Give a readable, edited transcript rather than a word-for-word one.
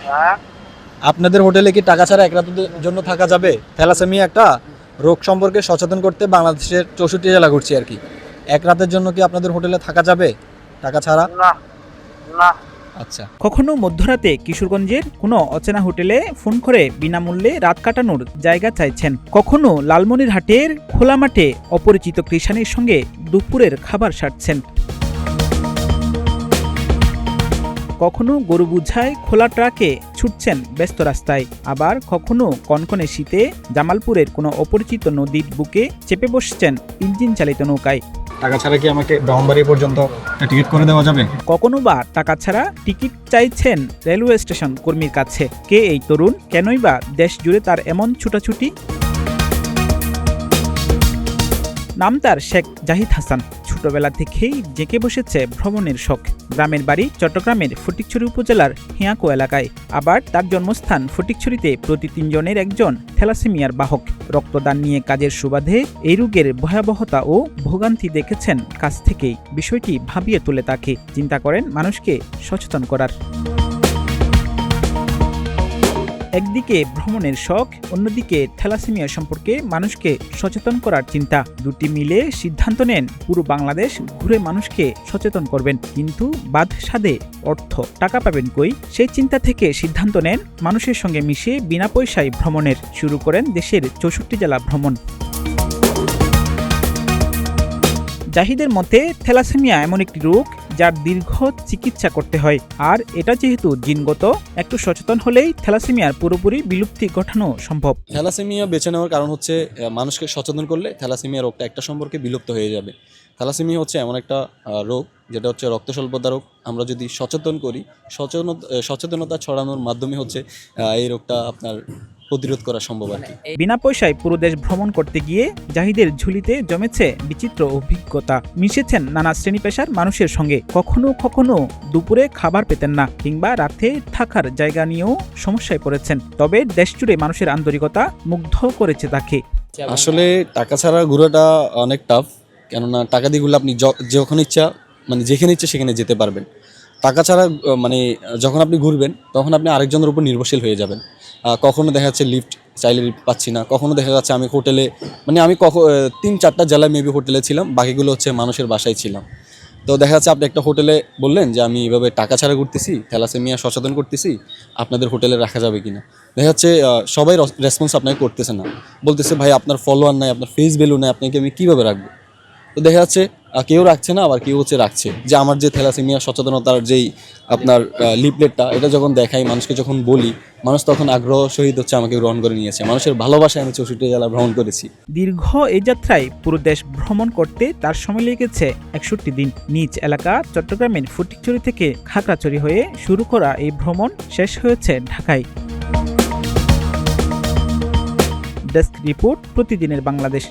হ্যাঁ, আপনাদের হোটেলে কি টাকা ছাড়া এক রাতের জন্য থাকা যাবে? থ্যালাসেমিয়া একটা রোগ সম্পর্কে সচেতন করতে বাংলাদেশের 64 জেলা ঘুরছি আর কি। এক রাতের জন্য কি আপনাদের হোটেলে থাকা যাবে টাকা ছাড়া? না না। আচ্ছা। কখনো মধ্যরাতে কিশোরগঞ্জের কোনো অচেনা হোটেলে ফোন করে বিনামূল্যে রাত কাটানোর জায়গা চাইছেন, কখনো লালমনিরহাটের খোলা মাঠে অপরিচিত কৃষাণীর সঙ্গে দুপুরের খাবার সারছেন, কখনো গরু বুঝায় খোলা ট্রাকে ছুটছেন ব্যস্ত রাস্তায়, আবার কখনো কনকনে শীতে জামালপুরের কোনো অপরিচিত নদীর বুকে চেপে বসছেন ইঞ্জিন চালিত নৌকায়। টাকা ছাড়া কি আমাকে ব্রাহ্মণবাড়ি পর্যন্ত টিকিট করে দেওয়া যাবে? কখনো বা টাকা ছাড়া টিকিট চাইছেন রেলওয়ে স্টেশন কর্মীর কাছে। কে এই তরুণ? কেনই বা দেশ জুড়ে তার এমন ছুটাছুটি? নাম তার শেখ জাহিদ হাসান। ছোটবেলা থেকেই জেঁকে বসেছে ভ্রমণের শখ। গ্রামের বাড়ি চট্টগ্রামের ফটিকছড়ি উপজেলার হিয়াকো এলাকায়, আবার তার জন্মস্থান ফটিকছড়িতে প্রতি 3 জনের একজন থ্যালাসেমিয়ার বাহক। রক্তদান নিয়ে কাজের সুবাদে এই রোগের ভয়াবহতা ও ভোগান্তি দেখেছেন কাছ থেকেই। বিষয়টি ভাবিয়ে তোলে তাকে, চিন্তা করেন মানুষকে সচেতন করার। একদিকে ভ্রমণের শখ, অন্যদিকে থ্যালাসেমিয়া সম্পর্কে মানুষকে সচেতন করার চিন্তা। দুটি মিলে সিদ্ধান্ত নেন পুরো বাংলাদেশ ঘুরে মানুষকে সচেতন করবেন। কিন্তু বাদ সাধে অর্থ, টাকা পাবেন কই? সেই চিন্তা থেকে সিদ্ধান্ত নেন মানুষের সঙ্গে মিশে বিনা পয়সায় ভ্রমণের। শুরু করেন দেশের 64 জেলা ভ্রমণ। জাহিদের মতে থ্যালাসেমিয়া এমন একটি রোগ যার দীর্ঘ চিকিৎসা করতে হয়, আর এটা যেহেতু জিনগত, একটু সচেতন হলেই থ্যালাসেমিয়ার পুরোপুরি বিলুপ্তি ঘটানো সম্ভব। থ্যালাসেমিয়া বেছে নেওয়ার কারণ হচ্ছে মানুষকে সচেতন করলে থ্যালাসেমিয়া রোগটা একটা সম্পর্কে বিলুপ্ত হয়ে যাবে। থ্যালাসেমিয়া হচ্ছে এমন একটা রোগ যেটা হচ্ছে রক্ত স্বল্পতা রোগ। আমরা যদি সচেতন করি, সচেতনতা ছড়ানোর মাধ্যমে হচ্ছে এই রোগটা আপনার প্রতিরোধ করা সম্ভব আর কি। বিনা পয়সায় পুরো দেশ ভ্রমণ করতে গিয়ে জাহিদের ঝুলিতে জমেছে বিচিত্র অভিজ্ঞতা। মিশেছেন নানা শ্রেণী পেশার মানুষের সঙ্গে। কখনো কখনো দুপুরে খাবার পেতেন না, কিংবা রাতে থাকার জায়গা নিয়েও সমস্যায় পড়েছেন। তবে দেশ জুড়ে মানুষের আন্তরিকতা মুগ্ধ করেছে তাকে। আসলে টাকা ছাড়া ঘোরাটা অনেক টাফ, কেননা টাকা দিয়ে ঘুরলে আপনি যখন ইচ্ছা, মানে যেখানে ইচ্ছে সেখানে যেতে পারবেন। টাকা ছাড়া মানে যখন আপনি ঘুরবেন তখন আপনি আরেকজনের উপর নির্ভরশীল হয়ে যাবেন। কখনো দেখা যাচ্ছে লিফট চাইলে লিফট পাচ্ছি না, কখনো দেখা যাচ্ছে আমি হোটেলে, মানে আমি 3-4টা জেলায় মেবি হোটেলে ছিলাম, বাকিগুলো হচ্ছে মানুষের বাসায় ছিলাম। তো দেখা যাচ্ছে আপনি একটা হোটেলে বললেন যে আমি এভাবে টাকা ছাড়া ঘুরতেছি, থ্যালাসেমিয়া সচেতন করতেছি, আপনাদের হোটেলে রাখা যাবে কিনা। দেখা যাচ্ছে সবাই রেসপন্স আপনাকে করতেছে না, বলতেছে ভাই আপনার ফলোয়ার নাই, আপনার ফেস ভ্যালু নাই, আপনাকে আমি কীভাবে রাখবো। তো দেখা যাচ্ছে কেউ রাখছে না, আবার কেউ হচ্ছে রাখছে। যে আমার যে থ্যালাসেমিয়া সচেতনতার যেই আপনার লিফলেটটা, এটা যখন দেখাই মানুষকে, যখন বলি, মানুষ তখন আগ্রহ সহিত হচ্ছে আমাকে গ্রহণ করে নিয়েছে। মানুষের ভালোবাসায় আমি 64 জেলা ভ্রমণ করেছি। দীর্ঘ এই যাত্রায় পুরো দেশ ভ্রমণ করতে তার সময় লেগেছে 61 দিন। নিজ এলাকা চট্টগ্রামের ফটিকছড়ি থেকে খাগড়াছড়ি হয়ে শুরু করা এই ভ্রমণ শেষ হয়েছে ঢাকায়। ডেস্ক রিপোর্ট, প্রতিদিনের বাংলাদেশ।